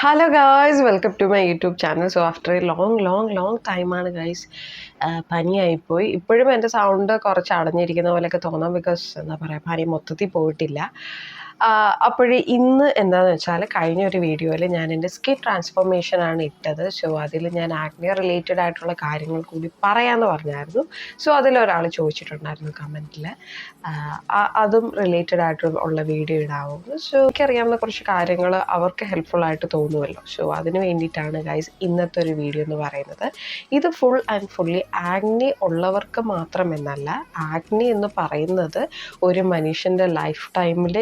Hello guys, welcome to my YouTube channel. So after a long ടൈമാണ് guys പനിയായിപ്പോയി. ഇപ്പോഴും എൻ്റെ സൗണ്ട് കുറച്ച് അടഞ്ഞിരിക്കുന്ന പോലെയൊക്കെ തോന്നാം, ബിക്കോസ് എന്താ പറയുക, പനി മൊത്തത്തിൽ പോയിട്ടില്ല. അപ്പോഴേ ഇന്ന് എന്താണെന്ന് വെച്ചാൽ, കഴിഞ്ഞ ഒരു വീഡിയോയിൽ ഞാൻ എൻ്റെ സ്കിൻ ട്രാൻസ്ഫോർമേഷനാണ് ഇട്ടത്. സോ അതിൽ ഞാൻ ആക്നെ റിലേറ്റഡ് ആയിട്ടുള്ള കാര്യങ്ങൾ കൂടി പറയാമെന്ന് പറഞ്ഞായിരുന്നു. സോ അതിലൊരാൾ ചോദിച്ചിട്ടുണ്ടായിരുന്നു കമൻറ്റിൽ, അതും റിലേറ്റഡ് ആയിട്ടുള്ള വീഡിയോ ഇടാവുന്നു. സോ എനിക്കറിയാവുന്ന കുറച്ച് കാര്യങ്ങൾ അവർക്ക് ഹെൽപ്ഫുൾ ആയിട്ട് തോന്നുമല്ലോ. സോ അതിന് വേണ്ടിയിട്ടാണ് ഗൈസ് ഇന്നത്തെ ഒരു വീഡിയോ എന്ന് പറയുന്നത്. ഇത് ഫുൾ ആൻഡ് ഫുള്ളി ആക്നെ ഉള്ളവർക്ക് മാത്രമെന്നല്ല, ആക്നെ എന്ന് പറയുന്നത് ഒരു മനുഷ്യൻ്റെ ലൈഫ് ടൈമിൽ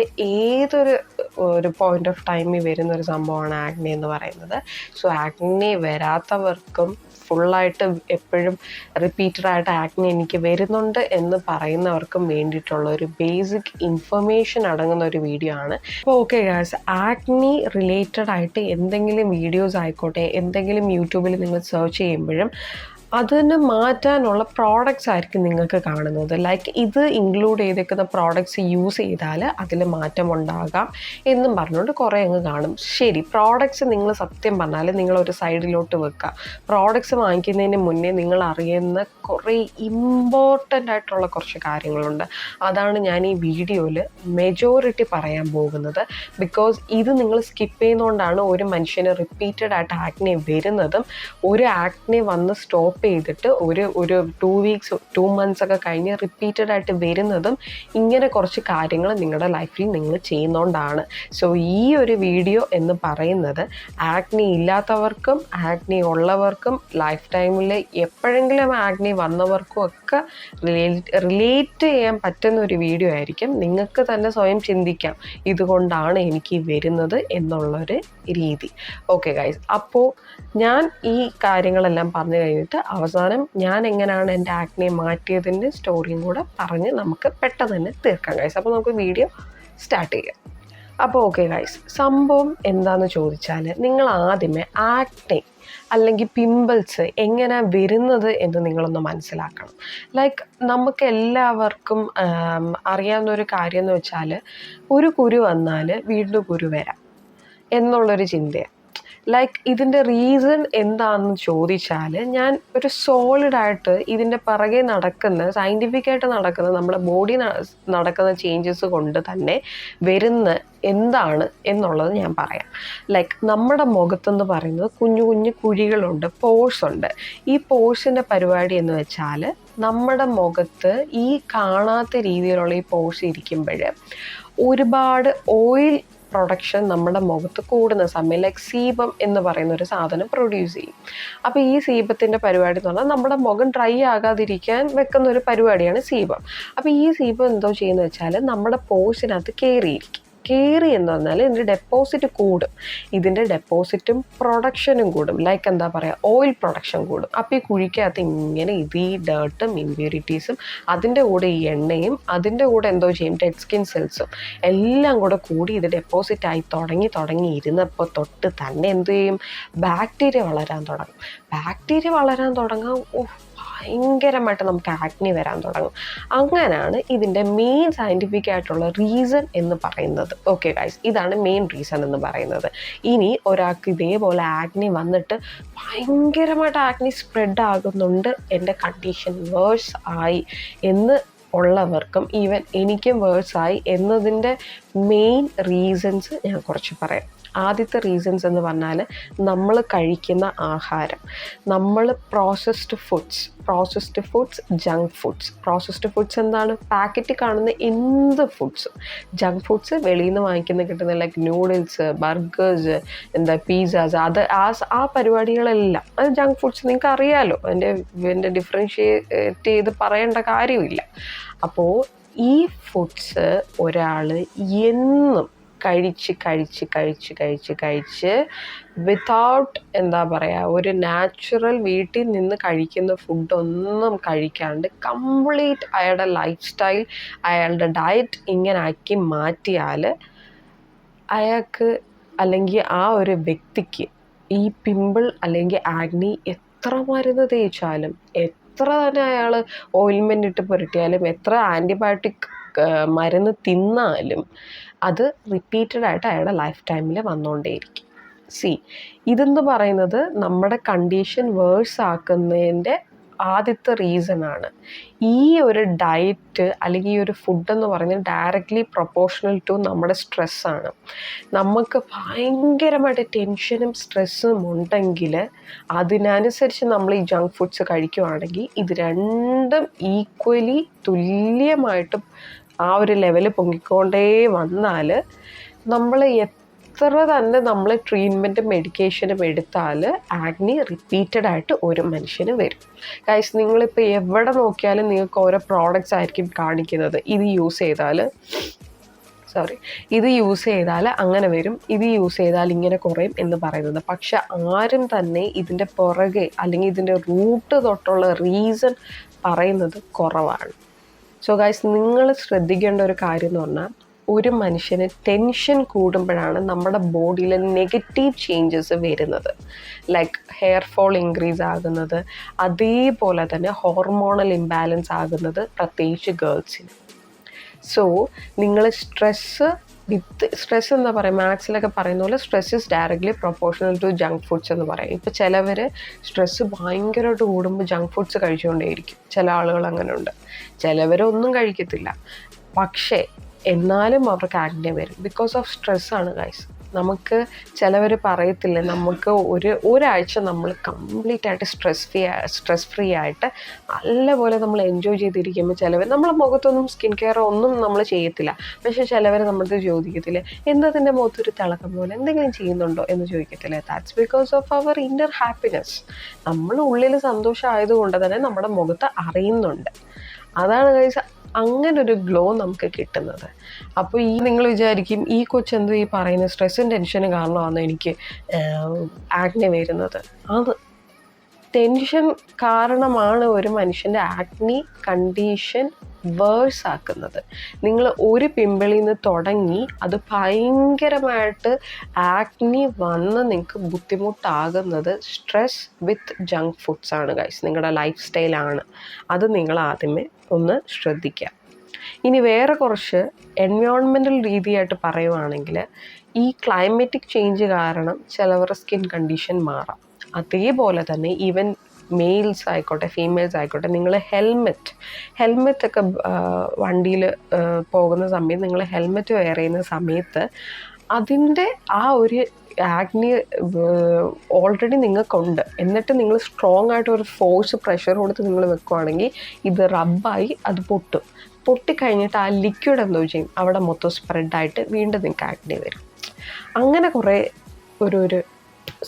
ഏതൊരു പോയിന്റ് ഓഫ് ടൈമിൽ വരുന്ന ഒരു സംഭവമാണ് ആക്നെ എന്ന് പറയുന്നത്. സോ ആക്നെ വരാത്തവർക്കും ഫുള്ളായിട്ട് എപ്പോഴും റിപ്പീറ്റഡായിട്ട് ആക്നെ എനിക്ക് വരുന്നുണ്ട് എന്ന് പറയുന്നവർക്കും വേണ്ടിയിട്ടുള്ള ഒരു ബേസിക് ഇൻഫർമേഷൻ അടങ്ങുന്ന ഒരു വീഡിയോ ആണ്. അപ്പോൾ ഓക്കെ ഗായ്സ്, ആക്നെ റിലേറ്റഡ് ആയിട്ട് എന്തെങ്കിലും വീഡിയോസ് ആയിക്കോട്ടെ, എന്തെങ്കിലും യൂട്യൂബിൽ നിങ്ങൾ സെർച്ച് ചെയ്യുമ്പോഴും അതിന് മാറ്റാനുള്ള പ്രോഡക്റ്റ്സ് ആയിരിക്കും നിങ്ങൾക്ക് കാണുന്നത്. ലൈക്ക് ഇത് ഇൻക്ലൂഡ് ചെയ്തേക്കുന്ന പ്രോഡക്റ്റ്സ് യൂസ് ചെയ്താൽ അതിൽ മാറ്റമുണ്ടാകാം എന്നും പറഞ്ഞുകൊണ്ട് കുറേ അങ്ങ് കാണും. ശരി, പ്രോഡക്റ്റ്സ് നിങ്ങൾ സത്യം പറഞ്ഞാൽ നിങ്ങളൊരു സൈഡിലോട്ട് വെക്കുക. പ്രോഡക്റ്റ്സ് വാങ്ങിക്കുന്നതിന് മുന്നേ നിങ്ങൾ അറിയുന്ന കുറേ ഇമ്പോർട്ടൻ്റ് ആയിട്ടുള്ള കുറച്ച് കാര്യങ്ങളുണ്ട്. അതാണ് ഞാൻ ഈ വീഡിയോയിൽ മെജോറിറ്റി പറയാൻ പോകുന്നത്. ബിക്കോസ് ഇത് നിങ്ങൾ സ്കിപ്പ് ചെയ്യുന്നതുകൊണ്ടാണ് ഒരു മനുഷ്യന് റിപ്പീറ്റഡ് ആയിട്ട് ആക്നെ വരുന്നതും, ഒരു ആക്നെ വന്ന് സ്റ്റോപ്പ് ചെയ്തിട്ട് ഒരു 2 വീക്സ് 2 മന്ത്സ് ഒക്കെ കഴിഞ്ഞ് റിപ്പീറ്റഡ് ആയിട്ട് വരുന്നതും ഇങ്ങനെ കുറച്ച് കാര്യങ്ങൾ നിങ്ങളുടെ ലൈഫിൽ നിങ്ങൾ ചെയ്യുന്നതുകൊണ്ടാണ്. സോ ഈ ഒരു വീഡിയോ എന്ന് പറയുന്നത് ആക്നെ ഇല്ലാത്തവർക്കും ആക്നെ ഉള്ളവർക്കും ലൈഫ് ടൈമിൽ എപ്പോഴെങ്കിലും ആക്നെ വന്നവർക്കും ഒക്കെ റിലേറ്റ് ചെയ്യാൻ പറ്റുന്ന ഒരു വീഡിയോ ആയിരിക്കും. നിങ്ങൾക്ക് തന്നെ സ്വയം ചിന്തിക്കാം, ഇതുകൊണ്ടാണ് എനിക്ക് വരുന്നത് എന്നുള്ളൊരു രീതി. ഓക്കെ ഗൈസ്, അപ്പോൾ ഞാൻ ഈ കാര്യങ്ങളെല്ലാം പറഞ്ഞു കഴിഞ്ഞിട്ട് അവസാനം ഞാൻ എങ്ങനെയാണ് എൻ്റെ ആക്നെ മാറ്റിയതിൻ്റെ സ്റ്റോറിയും കൂടെ പറഞ്ഞ് നമുക്ക് പെട്ടെന്ന് തന്നെ തീർക്കാം ഗൈസ്. അപ്പോൾ നമുക്ക് വീഡിയോ സ്റ്റാർട്ട് ചെയ്യാം. അപ്പോൾ ഓക്കെ ഗൈസ്, സംഭവം എന്താണെന്ന് ചോദിച്ചാൽ, നിങ്ങൾ ആദ്യമേ ആക്നെ അല്ലെങ്കിൽ പിമ്പിൾസ് എങ്ങനെ വരുന്നത് എന്ന് നിങ്ങളൊന്ന് മനസ്സിലാക്കണം. ലൈക്ക് നമുക്ക് എല്ലാവർക്കും അറിയാവുന്നൊരു കാര്യം എന്ന് വെച്ചാൽ, ഒരു കുരു വന്നാൽ വീണ്ടും കുരു വരാം എന്നുള്ളൊരു ചിന്തയാണ്. ലൈക്ക് ഇതിൻ്റെ റീസൺ എന്താണെന്ന് ചോദിച്ചാൽ, ഞാൻ ഒരു സോളിഡായിട്ട് ഇതിൻ്റെ പിറകെ സയൻറ്റിഫിക്കായിട്ട് നടക്കുന്ന നമ്മുടെ ബോഡി നടക്കുന്ന ചേഞ്ചസ് കൊണ്ട് തന്നെ വരുന്ന എന്താണ് എന്നുള്ളത് ഞാൻ പറയാം. ലൈക്ക് നമ്മുടെ മുഖത്തെന്ന് പറയുന്നത് കുഞ്ഞു കുഞ്ഞു കുഴികളുണ്ട്, പോഴ്സ് ഉണ്ട്. ഈ പോഴ്സിൻ്റെ പരിപാടി എന്ന് വെച്ചാൽ, നമ്മുടെ മുഖത്ത് ഈ കാണാത്ത രീതിയിലുള്ള ഈ പോഴ്സ് ഇരിക്കുമ്പോൾ ഒരുപാട് ഓയിൽ പ്രൊഡക്ഷൻ നമ്മുടെ മുഖത്ത് കൂടുന്ന സമയം ലൈക്ക് സീബം എന്ന് പറയുന്ന ഒരു സാധനം പ്രൊഡ്യൂസ് ചെയ്യും. അപ്പോൾ ഈ സീബത്തിൻ്റെ പരിപാടി എന്ന് പറഞ്ഞാൽ നമ്മുടെ മുഖം ഡ്രൈ ആകാതിരിക്കാൻ വെക്കുന്ന ഒരു പരിപാടിയാണ് സീബം. അപ്പോൾ ഈ സീബം എന്തോ ചെയ്യുന്നത് വെച്ചാൽ, നമ്മുടെ പോഴ്സിനകത്ത് കയറി എന്ന് പറഞ്ഞാൽ ഇതിൻ്റെ ഡെപ്പോസിറ്റ് കൂടും. ഇതിൻ്റെ ഡെപ്പോസിറ്റും പ്രൊഡക്ഷനും കൂടും. ലൈക്ക് എന്താ പറയുക, ഓയിൽ പ്രൊഡക്ഷൻ കൂടും. അപ്പോൾ ഈ കുഴിക്കകത്ത് ഇങ്ങനെ ഈ ഡേർട്ടും ഇമ്പ്യൂരിറ്റീസും അതിൻ്റെ കൂടെ ഈ എണ്ണയും അതിൻ്റെ കൂടെ എന്തോ ചെയ്യും, ഡെഡ് സ്കിൻ സെൽസും എല്ലാം കൂടെ കൂടി ഇത് ഡെപ്പോസിറ്റായി തുടങ്ങി ഇരുന്നപ്പോൾ തൊട്ട് തന്നെ എന്ത് ചെയ്യും, ബാക്ടീരിയ വളരാൻ തുടങ്ങാം. ഭയങ്കരമായിട്ട് നമുക്ക് ആക്നെ വരാൻ തുടങ്ങും. അങ്ങനെയാണ് ഇതിൻ്റെ മെയിൻ സയൻറ്റിഫിക് ആയിട്ടുള്ള റീസൺ എന്ന് പറയുന്നത്. ഓക്കെ ഗൈസ്, ഇതാണ് മെയിൻ റീസൺ എന്ന് പറയുന്നത്. ഇനി ഒരാൾക്ക് ഇതേപോലെ ആക്നെ വന്നിട്ട് ഭയങ്കരമായിട്ട് ആക്നെ സ്പ്രെഡ് ആകുന്നുണ്ട്, എൻ്റെ കണ്ടീഷൻ വേഴ്സ് ആയി എന്ന് ഉള്ളവർക്കും ഈവൻ എനിക്കും വേഴ്സായി എന്നതിൻ്റെ മെയിൻ റീസൺസ് ഞാൻ കുറച്ച് പറയാം. ആദ്യത്തെ റീസൺസ് എന്ന് പറഞ്ഞാൽ, നമ്മൾ കഴിക്കുന്ന ആഹാരം, നമ്മൾ processed foods, junk foods. Processed foods എന്താണ്, പാക്കറ്റിൽ കാണുന്ന എന്ത് ഫുഡ്സും. ജങ്ക് ഫുഡ്സ് വെളിയിൽ നിന്ന് വാങ്ങിക്കുന്ന കിട്ടുന്ന ലൈക്ക് നൂഡിൽസ്, ബർഗേഴ്സ്, പിസ്സാസ്, അത് ആ പരിപാടികളെല്ലാം അത് ജങ്ക് ഫുഡ്സ്. നിങ്ങൾക്ക് അറിയാമല്ലോ, എൻ്റെ ഡിഫറൻഷിയേറ്റ് ചെയ്ത് പറയേണ്ട കാര്യമില്ല. അപ്പോൾ ഈ ഫുഡ്സ് ഒരാൾ എന്നും കഴിച്ച് വിത്തൗട്ട് എന്താ പറയുക, ഒരു നാച്ചുറൽ വീട്ടിൽ നിന്ന് കഴിക്കുന്ന ഫുഡൊന്നും കഴിക്കാണ്ട് കംപ്ലീറ്റ് അയാളുടെ ലൈഫ് സ്റ്റൈൽ, അയാളുടെ ഡയറ്റ് ഇങ്ങനെ ആക്കി മാറ്റിയാൽ അയാൾക്ക് അല്ലെങ്കിൽ ആ ഒരു വ്യക്തിക്ക് ഈ പിമ്പിൾ അല്ലെങ്കിൽ ആഗ്നി എത്ര മരുന്ന് തേച്ചാലും, എത്ര തന്നെ അയാൾ ഓയിൽമെൻ്റ് ഇട്ട് പുരട്ടിയാലും, എത്ര ആൻറ്റിബയോട്ടിക് മരുന്ന് തിന്നാലും അത് റിപ്പീറ്റഡായിട്ട് അയാളുടെ ലൈഫ് ടൈമിൽ വന്നുകൊണ്ടേയിരിക്കും. സി ഇതെന്ന് പറയുന്നത് നമ്മുടെ കണ്ടീഷൻ വേഴ്സ് ആക്കുന്നതിൻ്റെ ആദ്യത്തെ റീസണാണ്. ഈ ഒരു ഡയറ്റ് അല്ലെങ്കിൽ ഈ ഒരു ഫുഡെന്ന് പറയുന്നത് ഡയറക്റ്റ്ലി പ്രൊപ്പോർഷണൽ ടു നമ്മുടെ സ്ട്രെസ്സാണ്. നമുക്ക് ഭയങ്കരമായിട്ട് ടെൻഷനും സ്ട്രെസ്സും ഉണ്ടെങ്കിൽ അതിനനുസരിച്ച് നമ്മൾ ഈ ജങ്ക് ഫുഡ്സ് കഴിക്കുവാണെങ്കിൽ ഇത് രണ്ടും ഈക്വലി തുല്യമായിട്ട് ആ ഒരു ലെവല് പൊങ്ങിക്കൊണ്ടേ വന്നാൽ നമ്മൾ എത്ര തന്നെ നമ്മൾ ട്രീറ്റ്മെൻറ്റും മെഡിക്കേഷനും എടുത്താൽ ആഗ്നി റിപ്പീറ്റഡായിട്ട് ഒരു മനുഷ്യന് വരും. ഗൈസ്, നിങ്ങളിപ്പോൾ എവിടെ നോക്കിയാലും നിങ്ങൾക്ക് ഓരോ പ്രോഡക്റ്റ്സ് ആയിരിക്കും കാണിക്കുന്നത്. ഇത് യൂസ് ചെയ്താൽ അങ്ങനെ വരും, ഇത് യൂസ് ചെയ്താൽ ഇങ്ങനെ കുറയും എന്ന് പറയുന്നത്. പക്ഷെ ആരും തന്നെ ഇതിൻ്റെ പുറകെ അല്ലെങ്കിൽ ഇതിൻ്റെ റൂട്ട് തൊട്ടുള്ള റീസൺ പറയുന്നത് കുറവാണ്. സോ ഗൈസ്, നിങ്ങൾ ശ്രദ്ധിക്കേണ്ട ഒരു കാര്യം എന്ന് പറഞ്ഞാൽ ഒരു മനുഷ്യന് ടെൻഷൻ കൂടുമ്പോഴാണ് നമ്മുടെ ബോഡിയിൽ നെഗറ്റീവ് ചേഞ്ചസ് വരുന്നത്. ലൈക്ക് ഹെയർ ഫോൾ ഇൻക്രീസ് ആകുന്നത്, അതേപോലെ തന്നെ ഹോർമോണൽ ഇംബാലൻസ് ആകുന്നത്, പ്രത്യേകിച്ച് ഗേൾസിന്. സോ നിങ്ങൾ സ്ട്രെസ് എന്താ പറയുക, മാത്സിലൊക്കെ പറയുന്ന പോലെ stress is directly proportional to junk foods എന്ന് പറയും. ഇപ്പോൾ ചിലവർ സ്ട്രെസ്സ് ഭയങ്കരമായിട്ട് കൂടുമ്പോൾ ജങ്ക് ഫുഡ്സ് കഴിച്ചുകൊണ്ടേയിരിക്കും. ചില ആളുകൾ അങ്ങനെ ഉണ്ട്. ചിലവരൊന്നും കഴിക്കത്തില്ല, പക്ഷേ എന്നാലും അവർക്ക് ആഗ്നി വരും. ബിക്കോസ് ഓഫ് സ്ട്രെസ്സാണ് ഗൈസ്. നമുക്ക് ചിലവർ പറയത്തില്ല, നമുക്ക് ഒരാഴ്ച നമ്മൾ കംപ്ലീറ്റ് ആയിട്ട് സ്ട്രെസ് ഫ്രീ ആയിട്ട് നല്ലപോലെ നമ്മൾ എൻജോയ് ചെയ്തിരിക്കുമ്പോൾ ചിലവർ നമ്മളെ മുഖത്തൊന്നും സ്കിൻ കെയർ ഒന്നും നമ്മൾ ചെയ്യത്തില്ല. പക്ഷേ ചിലവർ നമ്മളത് ചോദിക്കത്തില്ല, എന്നതിൻ്റെ മുഖത്തൊരു തിളക്കം പോലെ എന്തെങ്കിലും ചെയ്യുന്നുണ്ടോ എന്ന് ചോദിക്കത്തില്ല. ദാറ്റ്സ് ബിക്കോസ് ഓഫ് അവർ ഇന്നർ ഹാപ്പിനെസ്. നമ്മൾ ഉള്ളിൽ സന്തോഷമായതുകൊണ്ട് തന്നെ നമ്മുടെ മുഖത്ത് അറിയുന്നുണ്ട്. അതാണ് ഗൈസ് അങ്ങനൊരു ഗ്ലോ നമുക്ക് കിട്ടുന്നത്. അപ്പോൾ നിങ്ങൾ വിചാരിക്കും ഈ കൊച്ചെന്തോ ഈ പറയുന്ന സ്ട്രെസ്സും ടെൻഷനും കാരണമാണ് എനിക്ക് ആഗ്നി വരുന്നത്. അത് ടെൻഷൻ കാരണമാണ് ഒരു മനുഷ്യൻ്റെ ആഗ്നി കണ്ടീഷൻ വേഴ്സ് ആക്കുന്നത്. നിങ്ങൾ ഒരു പിമ്പിളിൽ നിന്ന് തുടങ്ങി അത് ഭയങ്കരമായിട്ട് ആഗ്നി വന്ന് നിങ്ങൾക്ക് ബുദ്ധിമുട്ടാകുന്നത് സ്ട്രെസ് വിത്ത് ജങ്ക് ഫുഡ്സ് ആണ് ഗൈസ്. നിങ്ങളുടെ ലൈഫ് സ്റ്റൈലാണ്. അത് നിങ്ങൾ ആദ്യമേ ഒന്ന് ശ്രദ്ധിക്കുക. ഇനി വേറെ കുറച്ച് എൻവയോൺമെൻറ്റൽ രീതിയായിട്ട് പറയുവാണെങ്കിൽ ഈ ക്ലൈമറ്റിക് ചേഞ്ച് കാരണം ചിലവരുടെ സ്കിൻ കണ്ടീഷൻ മാറാം. അതേപോലെ തന്നെ ഈവൻ മെയിൽസ് ആയിക്കോട്ടെ ഫീമെയിൽസ് ആയിക്കോട്ടെ, നിങ്ങൾ ഹെൽമെറ്റൊക്കെ വണ്ടിയിൽ പോകുന്ന സമയത്ത് നിങ്ങൾ ഹെൽമെറ്റ് വെയർ ചെയ്യുന്ന സമയത്ത് അതിൻ്റെ ആ ഒരു ആഗ്നി ഓൾറെഡി നിങ്ങൾക്കുണ്ട്. എന്നിട്ട് നിങ്ങൾ സ്ട്രോങ് ആയിട്ട് ഒരു ഫോഴ്സ് പ്രഷർ കൊടുത്ത് നിങ്ങൾ വെക്കുവാണെങ്കിൽ ഇത് റബ്ബായി അത് പൊട്ടിക്കഴിഞ്ഞിട്ട് ആ ലിക്വിഡ് എന്തോ ചെയ്യും, അവിടെ മൊത്തം സ്പ്രെഡായിട്ട് വീണ്ടും നിങ്ങൾക്ക് ആഗ്നി വരും. അങ്ങനെ കുറേ ഒരു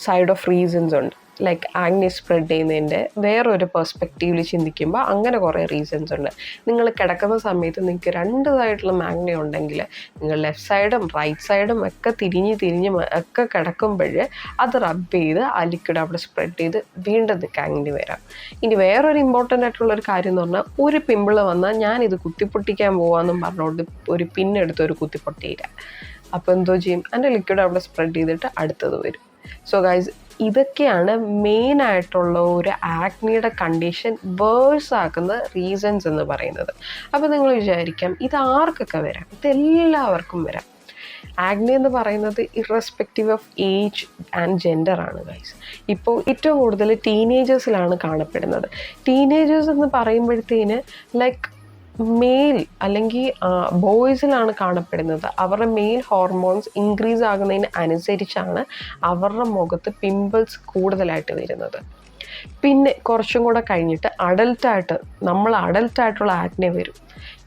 സൈഡ് ഓഫ് റീസൺസ് ഉണ്ട്. ലൈക്ക് ആഗ്നി സ്പ്രെഡ് ചെയ്യുന്നതിൻ്റെ വേറൊരു പെർസ്പെക്റ്റീവിൽ ചിന്തിക്കുമ്പോൾ അങ്ങനെ കുറേ റീസൺസ് ഉണ്ട്. നിങ്ങൾ കിടക്കുന്ന സമയത്ത് നിങ്ങൾക്ക് രണ്ട് സൈഡിലും ആഗ്നി ഉണ്ടെങ്കിൽ നിങ്ങൾ ലെഫ്റ്റ് സൈഡും റൈറ്റ് സൈഡും ഒക്കെ തിരിഞ്ഞ് ഒക്കെ കിടക്കുമ്പോൾ അത് റബ്ബ് ചെയ്ത് ആ ലിക്വിഡ് അവിടെ സ്പ്രെഡ് ചെയ്ത് വീണ്ടും നിങ്ങൾക്ക് ആഗ്നി വരാം. ഇനി വേറൊരു ഇമ്പോർട്ടൻ്റ് ആയിട്ടുള്ളൊരു കാര്യം എന്ന് പറഞ്ഞാൽ, ഒരു പിമ്പിള് വന്നാൽ ഞാനിത് കുത്തിപ്പൊട്ടിക്കാൻ പോകാമെന്നും പറഞ്ഞുകൊണ്ട് ഒരു പിന്നെടുത്ത് ഒരു കുത്തിപ്പൊട്ടിയില്ല. അപ്പോൾ എന്തോ ചെയ്യും, അതിൻ്റെ ലിക്വിഡ് അവിടെ സ്പ്രെഡ് ചെയ്തിട്ട് അടുത്തത് വരും. സോ ഗൈസ്, ഇതൊക്കെയാണ് മെയിനായിട്ടുള്ള ഒരു ആഗ്നിയുടെ കണ്ടീഷൻ വേഴ്സ് ആക്കുന്ന റീസൺസ് എന്ന് പറയുന്നത്. അപ്പോൾ നിങ്ങൾ വിചാരിക്കാം ഇത് ആർക്കൊക്കെ വരാം, ഇതെല്ലാവർക്കും വരാം. ആഗ്നി എന്ന് പറയുന്നത് irrespective of age and gender ആണ് ഗൈസ്. ഇപ്പോൾ ഏറ്റവും കൂടുതൽ ടീനേജേഴ്സിലാണ് കാണപ്പെടുന്നത്. ടീനേജേഴ്സ് എന്ന് പറയുമ്പോഴത്തേന് ലൈക്ക് മെയിൽ അല്ലെങ്കിൽ ബോയ്സിലാണ് കാണപ്പെടുന്നത്. അവരുടെ മെയിൽ ഹോർമോൺസ് ഇൻക്രീസ് ആകുന്നതിന് അനുസരിച്ചാണ് അവരുടെ മുഖത്ത് പിമ്പിൾസ് കൂടുതലായിട്ട് വരുന്നത്. പിന്നെ കുറച്ചും കൂടെ കഴിഞ്ഞിട്ട് അഡൽട്ടായിട്ടുള്ള ആഗ്നി വരും.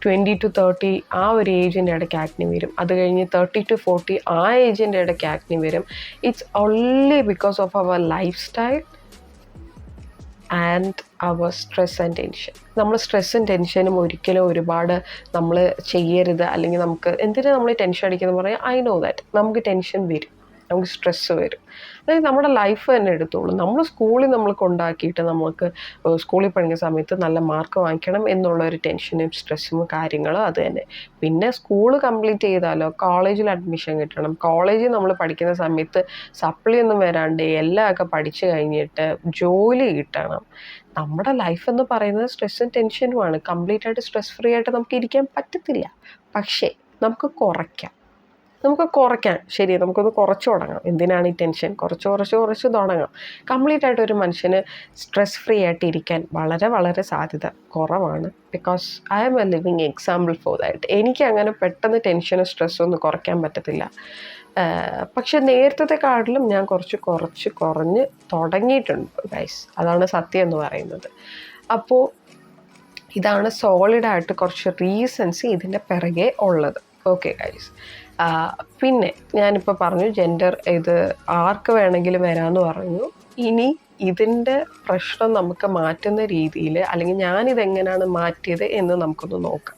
20 to 30 ആ ഒരു ഏജിൻ്റെ ഇടയ്ക്ക് ആഗ്നി വരും. അത് കഴിഞ്ഞ് 30 to 40 ആ ഏജിൻ്റെ ഇടയ്ക്ക് ആഗ്നി വരും. It's only because of our lifestyle and our stress and tension. നമ്മൾ സ്ട്രെസ്സും ടെൻഷനും ഒരിക്കലും ഒരുപാട് നമ്മൾ ചെയ്യരുത്. അല്ലെങ്കിൽ നമുക്ക് എന്തിനാ നമ്മൾ ടെൻഷൻ അടിക്കുന്നത് പറയാം, ഐ നോ ദാറ്റ് നമുക്ക് ടെൻഷൻ വരും, നമുക്ക് സ്ട്രെസ്സ് വരും. അതായത് നമ്മുടെ ലൈഫ് തന്നെ എടുത്തോളൂ. നമ്മൾ സ്കൂളിൽ നമ്മൾ കൊണ്ടാക്കിയിട്ട് നമുക്ക് സ്കൂളിൽ പഠിക്കുന്ന സമയത്ത് നല്ല മാർക്ക് വാങ്ങിക്കണം എന്നുള്ള ഒരു ടെൻഷനും സ്ട്രെസ്സും കാര്യങ്ങളും അത് തന്നെ. പിന്നെ സ്കൂൾ കംപ്ലീറ്റ് ചെയ്താലോ കോളേജിൽ അഡ്മിഷൻ കിട്ടണം. കോളേജിൽ നമ്മൾ പഠിക്കുന്ന സമയത്ത് സപ്ലി ഒന്നും വരാണ്ട് എല്ലാമൊക്കെ പഠിച്ചു കഴിഞ്ഞിട്ട് ജോലി കിട്ടണം. നമ്മുടെ ലൈഫ് എന്ന് പറയുന്നത് സ്ട്രെസ്സും ടെൻഷനുമാണ്. കംപ്ലീറ്റ് ആയിട്ട് സ്ട്രെസ് ഫ്രീ ആയിട്ട് നമുക്ക് ഇരിക്കാൻ പറ്റത്തില്ല, പക്ഷേ നമുക്ക് കുറയ്ക്കാം. നമുക്ക് കുറയ്ക്കാൻ, ശരി നമുക്കൊന്ന് കുറച്ച് തുടങ്ങാം, എന്തിനാണ് ഈ ടെൻഷൻ, കുറച്ച് തുടങ്ങാം. കംപ്ലീറ്റ് ആയിട്ട് ഒരു മനുഷ്യന് സ്ട്രെസ് ഫ്രീ ആയിട്ട് ഇരിക്കാൻ വളരെ വളരെ സാധ്യത കുറവാണ്. Because I am a living example for that. എനിക്ക് അങ്ങനെ പെട്ടെന്ന് ടെൻഷനും സ്ട്രെസ്സൊന്നും കുറയ്ക്കാൻ പറ്റത്തില്ല. പക്ഷെ നേരത്തെക്കാട്ടിലും ഞാൻ കുറഞ്ഞ് തുടങ്ങിയിട്ടുണ്ട് ഗൈസ്. അതാണ് സത്യം എന്ന് പറയുന്നത്. അപ്പോൾ ഇതാണ് സോളിഡായിട്ട് കുറച്ച് റീസൺസ് ഇതിൻ്റെ പിറകെ ഉള്ളത്. Okay guys. പിന്നെ ഞാനിപ്പോൾ പറഞ്ഞു ജെൻഡർ ഇത് ആർക്ക് വേണമെങ്കിലും വരാമെന്ന് പറഞ്ഞു. ഇനി ഇതിൻ്റെ പ്രശ്നം നമുക്ക് മാറ്റുന്ന രീതിയിൽ, അല്ലെങ്കിൽ ഞാനിതെങ്ങനെയാണ് മാറ്റിയത് എന്ന് നമുക്കൊന്ന് നോക്കാം.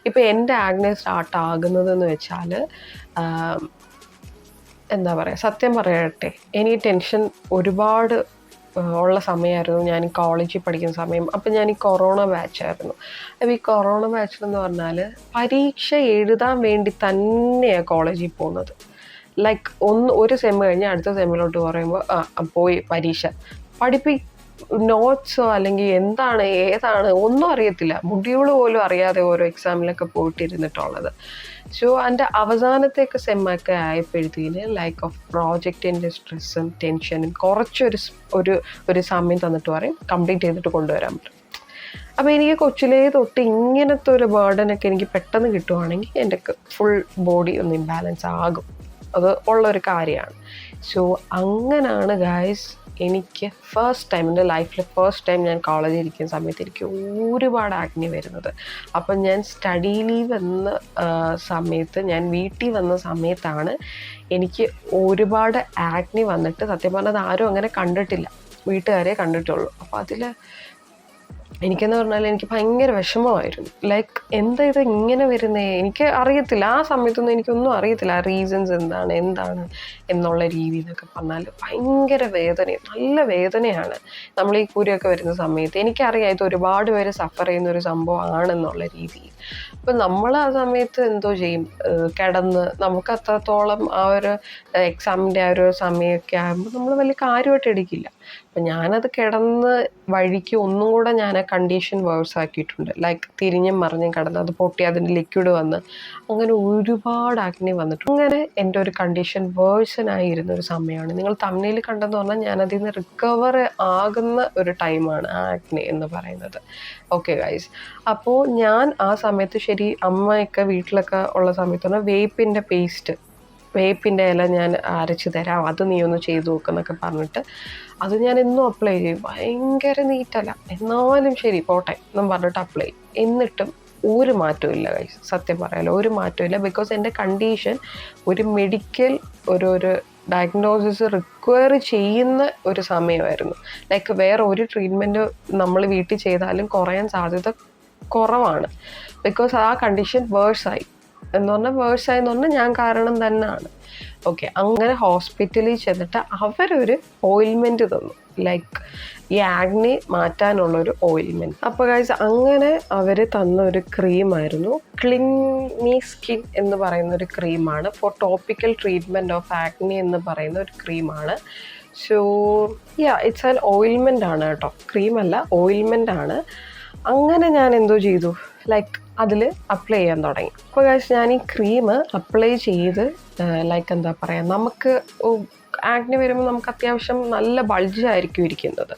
ഇപ്പോൾ എൻ്റെ ആഗ്നെ സ്റ്റാർട്ട് ആകുന്നതെന്ന് വെച്ചാൽ, എന്താ പറയുക, സത്യം പറയട്ടെ, എനിക്ക് ടെൻഷൻ ഒരുപാട് ഉള്ള സമയമായിരുന്നു ഞാൻ കോളേജിൽ പഠിക്കുന്ന സമയം. അപ്പം ഞാൻ ഈ കൊറോണ ബാച്ചായിരുന്നു. അപ്പോൾ ഈ കൊറോണ ബാച്ചിലെന്ന് പറഞ്ഞാൽ പരീക്ഷ എഴുതാൻ വേണ്ടി തന്നെയാണ് കോളേജിൽ പോകുന്നത്. ലൈക്ക് ഒരു സെം കഴിഞ്ഞ് അടുത്ത സെമ്മിലോട്ട് പറയുമ്പോൾ പോയി പരീക്ഷ നോട്ട്സോ അല്ലെങ്കിൽ എന്താണ് ഏതാണ് ഒന്നും അറിയത്തില്ല. മൊഡ്യൂൾ പോലും അറിയാതെ ഓരോ എക്സാമിലൊക്കെ പോയിട്ടിരുന്നിട്ടുള്ളത്. സോ എൻ്റെ അവസാനത്തേക്ക് സെമ്മൊക്കെ ആയപ്പോഴത്തേന് ലൈക്ക് ഓഫ് പ്രോജക്റ്റിൻ്റെ സ്ട്രെസ്സും ടെൻഷനും ഒരു സമയം തന്നിട്ട് പറയും കംപ്ലീറ്റ് ചെയ്തിട്ട് കൊണ്ടുവരാൻ പറ്റും. അപ്പോൾ എനിക്ക് കൊച്ചിലേ തൊട്ട് ഇങ്ങനത്തെ ഒരു ബേർഡനൊക്കെ എനിക്ക് പെട്ടെന്ന് കിട്ടുവാണെങ്കിൽ എൻ്റെ ഫുൾ ബോഡി ഒന്ന് ഇംബാലൻസ് ആകും. അത് ഉള്ളൊരു കാര്യമാണ്. സോ അങ്ങനെയാണ് ഗായ്സ് എനിക്ക് എൻ്റെ ലൈഫിൽ ഫസ്റ്റ് ടൈം ഞാൻ കോളേജിൽ ഇരിക്കുന്ന സമയത്ത് എനിക്ക് ഒരുപാട് ആഗ്നി വരുന്നത്. അപ്പം ഞാൻ സ്റ്റഡി ലീവ് എന്ന സമയത്ത്, ഞാൻ വീട്ടിൽ വന്ന സമയത്താണ് എനിക്ക് ഒരുപാട് ആഗ്നി വന്നിട്ട്, സത്യം പറഞ്ഞാൽ ആരും അങ്ങനെ കണ്ടിട്ടില്ല, വീട്ടുകാരെ കണ്ടിട്ടുള്ളൂ. അപ്പോൾ അതിൽ എനിക്കെന്ന് പറഞ്ഞാൽ എനിക്ക് ഭയങ്കര വിഷമമായിരുന്നു. ലൈക്ക് എന്താ ഇത് ഇങ്ങനെ വരുന്നേ, എനിക്ക് അറിയത്തില്ല. ആ സമയത്തൊന്നും എനിക്കൊന്നും അറിയത്തില്ല ആ റീസൺസ് എന്താണ് എന്നുള്ള രീതി എന്നൊക്കെ പറഞ്ഞാൽ ഭയങ്കര നല്ല വേദനയാണ് നമ്മൾ ഈ കുരുയൊക്കെ വരുന്ന സമയത്ത്. എനിക്കറിയാം ഇത് ഒരുപാട് പേര് സഫർ ചെയ്യുന്ന ഒരു സംഭവമാണെന്നുള്ള രീതിയിൽ. അപ്പം നമ്മൾ ആ സമയത്ത് എന്തോ ചെയ്യും, കിടന്ന് നമുക്ക് അത്രത്തോളം ആ ഒരു എക്സാമിൻ്റെ ആ ഒരു സമയമൊക്കെ ആകുമ്പോൾ നമ്മൾ വലിയ കാര്യമായിട്ട് എടുക്കില്ല. അപ്പം ഞാനത് കിടന്ന് വഴിക്ക് ഒന്നും കൂടെ ഞാൻ ആ കണ്ടീഷൻ വേഴ്സ് ആക്കിയിട്ടുണ്ട്. ലൈക്ക് തിരിഞ്ഞും മറിഞ്ഞും കിടന്ന് അത് പൊട്ടി അതിൻ്റെ ലിക്വിഡ് വന്ന് അങ്ങനെ ഒരുപാട് ആഗ്നി വന്നിട്ടുണ്ട്. അങ്ങനെ എൻ്റെ ഒരു കണ്ടീഷൻ വേഴ്സനായിരുന്ന ഒരു സമയമാണ്. നിങ്ങൾ തമ്മിൽ കണ്ടെന്ന് പറഞ്ഞാൽ ഞാനതിൽ നിന്ന് റിക്കവർ ആകുന്ന ഒരു ടൈമാണ് ആഗ്നി എന്ന് പറയുന്നത്. Okay guys. അപ്പോൾ ഞാൻ ആ സമയത്ത് ശരി അമ്മയൊക്കെ വീട്ടിലൊക്കെ ഉള്ള സമയത്ത് പറഞ്ഞാൽ വേപ്പിൻ്റെ ഇല ഞാൻ അരച്ച് തരാം, അത് നീ ഒന്ന് ചെയ്ത് നോക്കുന്നൊക്കെ പറഞ്ഞിട്ട് അത് ഞാൻ എന്നും അപ്ലൈ ചെയ്യും. ഭയങ്കര നീറ്റല്ല, എന്നാലും ശരി പോട്ടെ എന്നും പറഞ്ഞിട്ട് അപ്ലൈ ചെയ്യും. എന്നിട്ടും ഒരു മാറ്റവും ഇല്ല ഗൈസ്, സത്യം പറയാലോ ഒരു മാറ്റവും ഇല്ല. ബിക്കോസ് എൻ്റെ കണ്ടീഷൻ ഒരു മെഡിക്കൽ ഒരു ഡയഗ്നോസിസ് റിക്വയർ ചെയ്യുന്ന ഒരു സമയമായിരുന്നു. ലൈക്ക് വേറെ ഒരു ട്രീറ്റ്മെൻറ്റ് നമ്മൾ വീട്ടിൽ ചെയ്താലും കുറയാൻ സാധ്യത കുറവാണ്. ബിക്കോസ് ആ കണ്ടീഷൻ വേഴ്സായി ഞാൻ കാരണം തന്നെയാണ്. ഓക്കെ, അങ്ങനെ ഹോസ്പിറ്റലിൽ ചെന്നിട്ട് അവരൊരു ഓയിൽമെൻറ്റ് തന്നു, ലൈക്ക് ഈ ആഗ്നി മാറ്റാനുള്ളൊരു ഓയിൽമെൻറ്റ്. അപ്പോൾ ഗൈസ് അങ്ങനെ അവർ തന്ന ഒരു ക്രീമായിരുന്നു ക്ലിനി സ്കിൻ എന്ന് പറയുന്ന ഒരു ക്രീമാണ്. ഫോർ ടോപ്പിക്കൽ ട്രീറ്റ്മെൻറ്റ് ഓഫ് ആഗ്നി എന്ന് പറയുന്ന ഒരു ക്രീമാണ്. സോ ഇറ്റ്സ് ആൻ ഓയിൽമെൻ്റ് ആണ് കേട്ടോ, ക്രീമല്ല ഓയിൽമെൻ്റ് ആണ്. അങ്ങനെ ഞാൻ എന്തോ ചെയ്തു, ലൈക്ക് അതിൽ അപ്ലൈ ചെയ്യാൻ തുടങ്ങി. അപ്പോൾ ഗൈസ് ഞാൻ ഈ ക്രീം അപ്ലൈ ചെയ്ത് ലൈക്ക് എന്താ പറയുക, നമുക്ക് ആഗ്നി വരുമ്പോൾ നമുക്ക് അത്യാവശ്യം നല്ല ബൾജായിരിക്കും ഇരിക്കുന്നത്.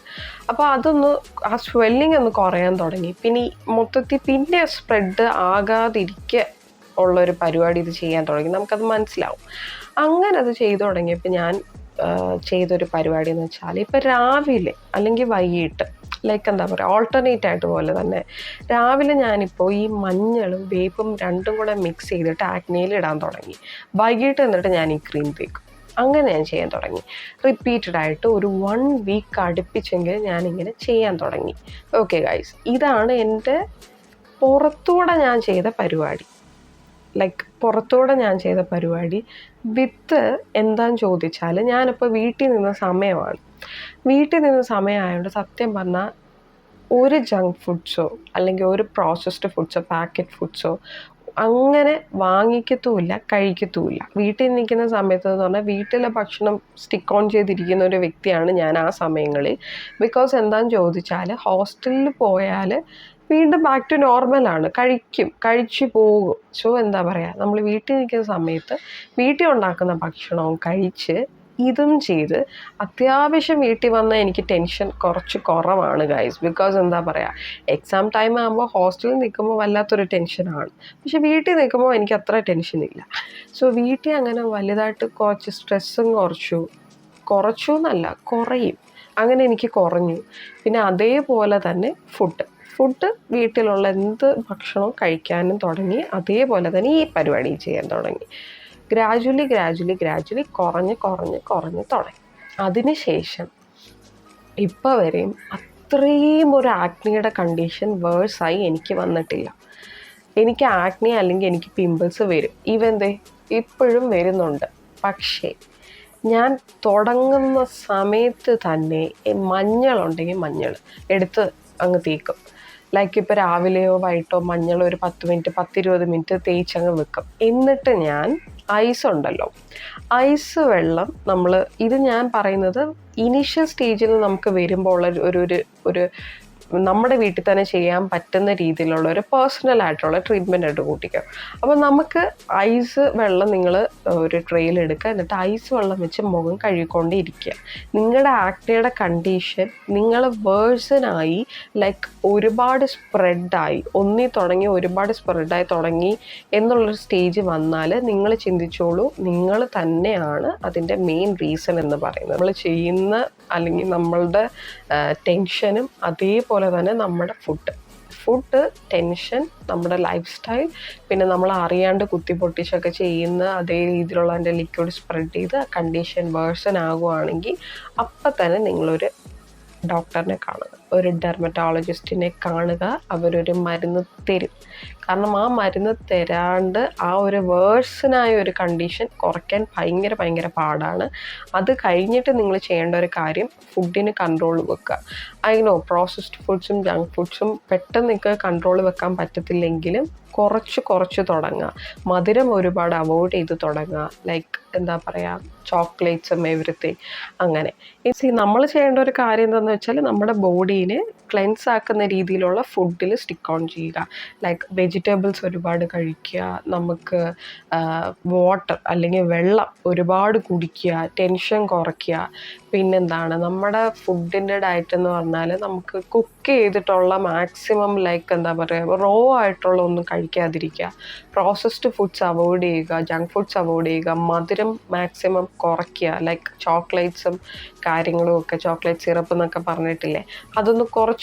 അപ്പോൾ ആ സ്വെല്ലിങ് ഒന്ന് കുറയാൻ തുടങ്ങി. പിന്നെ മൊത്തത്തിൽ പിന്നെ സ്പ്രെഡ് ആകാതിരിക്കുക ഉള്ളൊരു പരിപാടി ഇത് ചെയ്യാൻ തുടങ്ങി, നമുക്കത് മനസ്സിലാവും. അങ്ങനെ അത് ചെയ്തു തുടങ്ങിയപ്പോൾ ഞാൻ ചെയ്തൊരു പരിപാടി എന്ന് വെച്ചാൽ, ഇപ്പം രാവിലെ അല്ലെങ്കിൽ വൈകിട്ട് ലൈക്ക് എന്താ പറയുക ഓൾട്ടർനേറ്റ് ആയിട്ട് പോലെ തന്നെ രാവിലെ ഞാനിപ്പോൾ ഈ മഞ്ഞളും വേപ്പും രണ്ടും കൂടെ മിക്സ് ചെയ്തിട്ട് ആഗ്നിയിൽ ഇടാൻ തുടങ്ങി. വൈകിട്ട് എന്നിട്ട് ഞാൻ ഈ ക്രീം തേക്കും. അങ്ങനെ ഞാൻ ചെയ്യാൻ തുടങ്ങി. റിപ്പീറ്റഡ് ആയിട്ട് ഒരു 1 വീക്ക് അടുപ്പിച്ചെങ്കിൽ ഞാനിങ്ങനെ ചെയ്യാൻ തുടങ്ങി. ഓക്കെ ഗൈസ്, ഇതാണ് എൻ്റെ പുറത്തൂടെ ഞാൻ ചെയ്ത പരിപാടി. വിത്ത് എന്താന്ന് ചോദിച്ചാൽ, ഞാനിപ്പോൾ വീട്ടിൽ നിന്ന് സമയമായതുകൊണ്ട് സത്യം പറഞ്ഞാൽ ഒരു ജങ്ക് ഫുഡ്സോ അല്ലെങ്കിൽ ഒരു പ്രോസസ്ഡ് ഫുഡ്സോ പാക്കറ്റ് ഫുഡ്സോ അങ്ങനെ വാങ്ങിക്കത്തുമില്ല, കഴിക്കത്തുമില്ല. വീട്ടിൽ നിൽക്കുന്ന സമയത്ത് എന്ന് പറഞ്ഞാൽ വീട്ടിലെ ഭക്ഷണം സ്റ്റിക്ക് ഓൺ ചെയ്തിരിക്കുന്ന ഒരു വ്യക്തിയാണ് ഞാൻ ആ സമയങ്ങളിൽ. ബിക്കോസ് എന്താണെന്ന് ചോദിച്ചാൽ ഹോസ്റ്റലിൽ പോയാൽ വീണ്ടും ബാക്ക് ടു നോർമലാണ്, കഴിച്ചു പോകും. സോ എന്താ പറയുക, നമ്മൾ വീട്ടിൽ നിൽക്കുന്ന സമയത്ത് വീട്ടിൽ ഉണ്ടാക്കുന്ന ഭക്ഷണവും കഴിച്ച് ഇതും ചെയ്ത് അത്യാവശ്യം വീട്ടിൽ വന്നാൽ എനിക്ക് ടെൻഷൻ കുറച്ച് കുറവാണ് ഗൈസ്. ബിക്കോസ് എന്താ പറയുക, എക്സാം ടൈം ആകുമ്പോൾ ഹോസ്റ്റലിൽ നിൽക്കുമ്പോൾ വല്ലാത്തൊരു ടെൻഷനാണ്, പക്ഷെ വീട്ടിൽ നിൽക്കുമ്പോൾ എനിക്ക് അത്ര ടെൻഷനില്ല. സോ വീട്ടിൽ അങ്ങനെ വലുതായിട്ട് കുറച്ച് സ്ട്രെസ്സും കുറച്ചു എന്നല്ല, കുറയും. അങ്ങനെ എനിക്ക് കുറഞ്ഞു. പിന്നെ അതേപോലെ തന്നെ ഫുഡ് വീട്ടിലുള്ള എന്ത് ഭക്ഷണവും കഴിക്കാനും തുടങ്ങി. അതേപോലെ തന്നെ ഈ പരിപാടി ചെയ്യാൻ തുടങ്ങി. ഗ്രാജുവലി കുറഞ്ഞ് തുടങ്ങി. അതിനുശേഷം ഇപ്പോൾ വരെയും അത്രയും ഒരു ആക്നിയുടെ കണ്ടീഷൻ വേഴ്സായി എനിക്ക് വന്നിട്ടില്ല. എനിക്ക് ആക്നി അല്ലെങ്കിൽ എനിക്ക് പിമ്പിൾസ് വരും, ഇപ്പോഴും വരുന്നുണ്ട്. പക്ഷേ ഞാൻ തുടങ്ങുന്ന സമയത്ത് തന്നെ മഞ്ഞളുണ്ടെങ്കിൽ മഞ്ഞൾ എടുത്ത് അങ്ങ് തേക്കും. ലൈക്ക് ഇപ്പോൾ രാവിലെയോ വൈകിട്ടോ മഞ്ഞൾ ഒരു 10 മിനിറ്റ് 10-20 മിനിറ്റ് തേച്ചങ്ങ് വെക്കും. എന്നിട്ട് ഞാൻ ഐസ് വെള്ളം ഇത് ഞാൻ പറയുന്നത് ഇനീഷ്യൽ സ്റ്റേജിൽ നമുക്ക് വരുമ്പോൾ ഒരു നമ്മുടെ വീട്ടിൽ തന്നെ ചെയ്യാൻ പറ്റുന്ന രീതിയിലുള്ള ഒരു പേഴ്സണൽ ആയിട്ടുള്ള ട്രീറ്റ്മെൻറ്റ് ആയിട്ട് കൂട്ടിക്കാം. അപ്പോൾ നമുക്ക് ഐസ് വെള്ളം നിങ്ങൾ ഒരു ട്രെയിൽ എടുക്കുക, എന്നിട്ട് ഐസ് വെള്ളം വെച്ച് മുഖം കഴുകിക്കൊണ്ടിരിക്കുക. നിങ്ങളുടെ ആക്നിയുടെ കണ്ടീഷൻ നിങ്ങൾ വേഴ്സനായി ലൈക്ക് ഒരുപാട് സ്പ്രെഡായി ഒരുപാട് സ്പ്രെഡായി തുടങ്ങി എന്നുള്ളൊരു സ്റ്റേജ് വന്നാൽ നിങ്ങൾ ചിന്തിച്ചോളൂ, നിങ്ങൾ തന്നെയാണ് അതിൻ്റെ മെയിൻ റീസൺ എന്ന് പറയുന്നത്. നമ്മൾ ചെയ്യുന്ന അല്ലെങ്കിൽ നമ്മളുടെ ടെൻഷനും അതേപോലെ തന്നെ നമ്മുടെ ഫുഡ് ടെൻഷൻ, നമ്മുടെ ലൈഫ് സ്റ്റൈൽ, പിന്നെ നമ്മൾ അറിയാണ്ട് കുത്തിപ്പൊട്ടിച്ചൊക്കെ ചെയ്യുന്ന അതേ രീതിയിലുള്ള അതിൻ്റെ ലിക്വിഡ് സ്പ്രെഡ് ചെയ്ത് കണ്ടീഷൻ വേഴ്സൺ ആകുവാണെങ്കിൽ അപ്പം തന്നെ നിങ്ങളൊരു ഡോക്ടറിനെ കാണുക, ഒരു ഡെർമറ്റോളജിസ്റ്റിനെ കാണുക. അവരൊരു മരുന്ന് തരും. കാരണം ആ മരുന്ന് തരാണ്ട് ആ ഒരു വേഴ്സനായ ഒരു കണ്ടീഷൻ കുറയ്ക്കാൻ ഭയങ്കര പാടാണ്. അത് കഴിഞ്ഞിട്ട് നിങ്ങൾ ചെയ്യേണ്ട ഒരു കാര്യം ഫുഡിന് കൺട്രോൾ വെക്കുക. പ്രോസസ്ഡ് ഫുഡ്സും ജങ്ക് ഫുഡ്സും പെട്ടെന്ന് നിങ്ങൾക്ക് കൺട്രോൾ വെക്കാൻ പറ്റത്തില്ലെങ്കിലും കുറച്ച് തുടങ്ങുക. മധുരം ഒരുപാട് അവോയ്ഡ് ചെയ്ത് തുടങ്ങുക. ലൈക്ക് എന്താ പറയുക, ചോക്ലേറ്റ്സും എവറിത്തിങ്. അങ്ങനെ നമ്മൾ ചെയ്യേണ്ട ഒരു കാര്യം എന്താണെന്ന് വെച്ചാൽ നമ്മുടെ ബോഡീനെ ക്ലെൻസ് ആക്കുന്ന രീതിയിലുള്ള ഫുഡിൽ സ്റ്റിക്ക് ഓൺ ചെയ്യുക. ലൈക്ക് വെജിറ്റബിൾസ് ഒരുപാട് കഴിക്കുക, നമുക്ക് വാട്ടർ അല്ലെങ്കിൽ വെള്ളം ഒരുപാട് കുടിക്കുക, ടെൻഷൻ കുറയ്ക്കുക. പിന്നെന്താണ്, നമ്മുടെ ഫുഡിൻ്റെ ഡയറ്റ് എന്ന് പറഞ്ഞാൽ നമുക്ക് കുക്ക് ചെയ്തിട്ടുള്ള മാക്സിമം ലൈക്ക് എന്താ പറയുക, റോ ആയിട്ടുള്ള ഒന്നും കഴിക്കാതിരിക്കുക. പ്രോസസ്ഡ് ഫുഡ്സ് അവോയ്ഡ് ചെയ്യുക, ജങ്ക് ഫുഡ്സ് അവോയ്ഡ് ചെയ്യുക, മധുരം മാക്സിമം കുറയ്ക്കുക. ലൈക്ക് ചോക്ലേറ്റ്സും കാര്യങ്ങളും ഒക്കെ, ചോക്ലേറ്റ് സിറപ്പ് എന്നൊക്കെ പറഞ്ഞിട്ടില്ലേ, അതൊന്ന് കുറച്ച്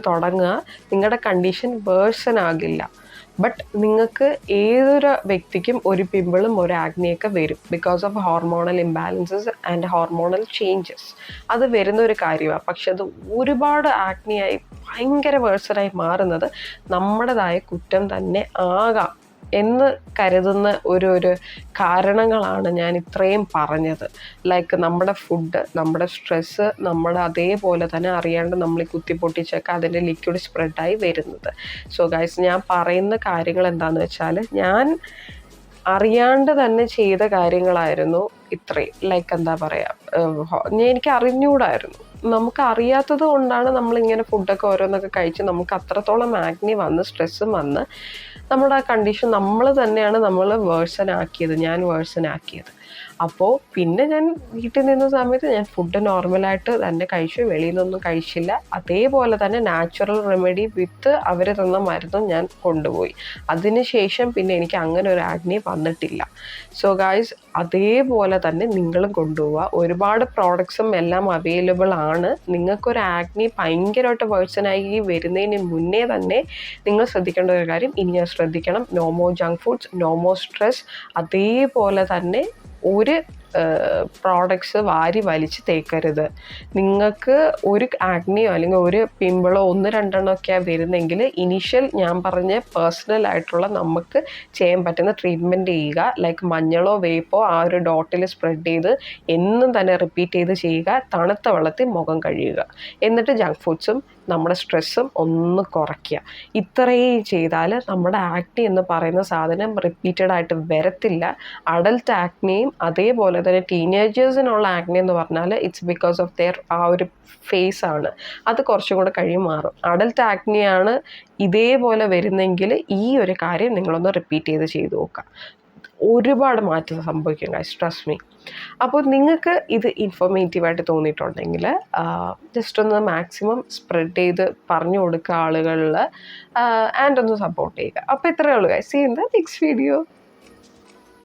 തുടങ്ങുക. നിങ്ങളുടെ കണ്ടീഷൻ വേഴ്സൺ ആകില്ല. ബട്ട് നിങ്ങൾക്ക് ഏതൊരു വ്യക്തിക്കും ഒരു പിമ്പിളും ഒരു ആഗ്നിയൊക്കെ വരും because of hormonal imbalances and hormonal changes. അത് വരുന്ന ഒരു കാര്യമാണ്. പക്ഷെ അത് ഒരുപാട് ആഗ്നിയായി ഭയങ്കര വേഴ്സണായി മാറുന്നത് നമ്മുടേതായ കുറ്റം തന്നെ ആകാം എന്ന് കരുതുന്ന ഒരു കാരണങ്ങളാണ് ഞാൻ ഇത്രയും പറഞ്ഞത്. ലൈക്ക് നമ്മുടെ ഫുഡ്, നമ്മുടെ സ്ട്രെസ്സ്, നമ്മുടെ അതേപോലെ തന്നെ അറിയാണ്ട് നമ്മൾ കുത്തിപ്പൊട്ടിച്ചൊക്കെ അതിൻ്റെ ലിക്വിഡ് സ്പ്രെഡായി വരുന്നത്. സോ ഗൈസ്, ഞാൻ പറയുന്ന കാര്യങ്ങൾ എന്താണെന്ന് വെച്ചാൽ ഞാൻ അറിയാണ്ട് തന്നെ ചെയ്ത കാര്യങ്ങളായിരുന്നു ഇത്രയും. ലൈക്ക് എന്താ പറയുക, എനിക്ക് അറിഞ്ഞൂടായിരുന്നു. നമുക്ക് അറിയാത്തത് കൊണ്ടാണ് നമ്മളിങ്ങനെ ഫുഡൊക്കെ ഓരോന്നൊക്കെ കഴിച്ച് നമുക്ക് അത്രത്തോളം ആഗ്നി വന്ന് സ്ട്രെസ്സും വന്ന് നമ്മുടെ ആ കണ്ടീഷൻ നമ്മൾ തന്നെയാണ് ഞാൻ വേഴ്സനാക്കിയത്. അപ്പോൾ പിന്നെ ഞാൻ വീട്ടിൽ നിന്ന സമയത്ത് ഞാൻ ഫുഡ് നോർമലായിട്ട് തന്നെ കഴിച്ചു, വെളിയിൽ നിന്നൊന്നും കഴിച്ചില്ല. അതേപോലെ തന്നെ നാച്ചുറൽ റെമഡി വിത്ത് അവർ തന്ന മരുന്നും ഞാൻ കൊണ്ടുപോയി. അതിനുശേഷം പിന്നെ എനിക്ക് അങ്ങനെ ഒരു ആഗ്നി വന്നിട്ടില്ല. സോ ഗായ്സ്, അതേപോലെ തന്നെ നിങ്ങളും കൊണ്ടുപോവുക. ഒരുപാട് പ്രോഡക്ട്സും എല്ലാം അവൈലബിൾ ആണ്. നിങ്ങൾക്കൊരു ആഗ്നി ഭയങ്കരമായിട്ട് വേഴ്സനായി വരുന്നതിന് മുന്നേ തന്നെ നിങ്ങൾ ശ്രദ്ധിക്കേണ്ട ഒരു കാര്യം, ഇനി ഞാൻ ശ്രദ്ധിക്കണം, no more junk foods, no more stress. അതേപോലെ തന്നെ ഒരു പ്രോഡക്ട്സ് വാരി വലിച്ച് തേക്കരുത്. നിങ്ങൾക്ക് ഒരു ആഗ്നിയോ അല്ലെങ്കിൽ ഒരു പിമ്പിളോ 1-2 ഒക്കെയാണ് വരുന്നെങ്കിൽ ഇനീഷ്യൽ ഞാൻ പറഞ്ഞ പേഴ്സണൽ ആയിട്ടുള്ള നമുക്ക് ചെയ്യാൻ പറ്റുന്ന ട്രീറ്റ്മെൻറ്റ് ചെയ്യുക. ലൈക്ക് മഞ്ഞളോ വേപ്പോ ആ ഒരു ഡോട്ടിൽ സ്പ്രെഡ് ചെയ്ത് എന്നും തന്നെ റിപ്പീറ്റ് ചെയ്ത് ചെയ്യുക. തണുത്ത വെള്ളത്തിൽ മുഖം കഴുകുക. എന്നിട്ട് ജങ്ക് ഫുഡ്സും നമ്മുടെ സ്ട്രെസ്സും ഒന്ന് കുറയ്ക്കുക. ഇത്രയും ചെയ്താൽ നമ്മുടെ ആഗ്നി എന്ന് പറയുന്ന സാധനം റിപ്പീറ്റഡ് ആയിട്ട് വരത്തില്ല. അഡൽട്ട് ആഗ്നിയും അതേപോലെ അതുപോലെ തന്നെ ടീനേജേഴ്സിനുള്ള ആക്നെ എന്ന് പറഞ്ഞാൽ ഇറ്റ്സ് ബിക്കോസ് ഓഫ് ദെയർ ആ ഒരു ഫേസ് ആണ്. അത് കുറച്ചും കൂടെ കഴിയും മാറും. അഡൽട്ട് ആക്നെയാണ് ഇതേപോലെ വരുന്നെങ്കിൽ ഈ ഒരു കാര്യം നിങ്ങളൊന്ന് റിപ്പീറ്റ് ചെയ്ത് നോക്കുക. ഒരുപാട് മാറ്റം സംഭവിക്കും ഗൈസ്, ട്രസ്റ്റ് മീ. അപ്പോൾ നിങ്ങൾക്ക് ഇത് ഇൻഫോർമേറ്റീവായിട്ട് തോന്നിയിട്ടുണ്ടെങ്കിൽ ജസ്റ്റ് ഒന്ന് മാക്സിമം സ്പ്രെഡ് ചെയ്ത് പറഞ്ഞു കൊടുക്കുക ആളുകളിൽ, ആൻഡ് ഒന്ന് സപ്പോർട്ട് ചെയ്യുക. അപ്പോൾ ഇത്രയേ ഉള്ളൂ guys. See in the next video.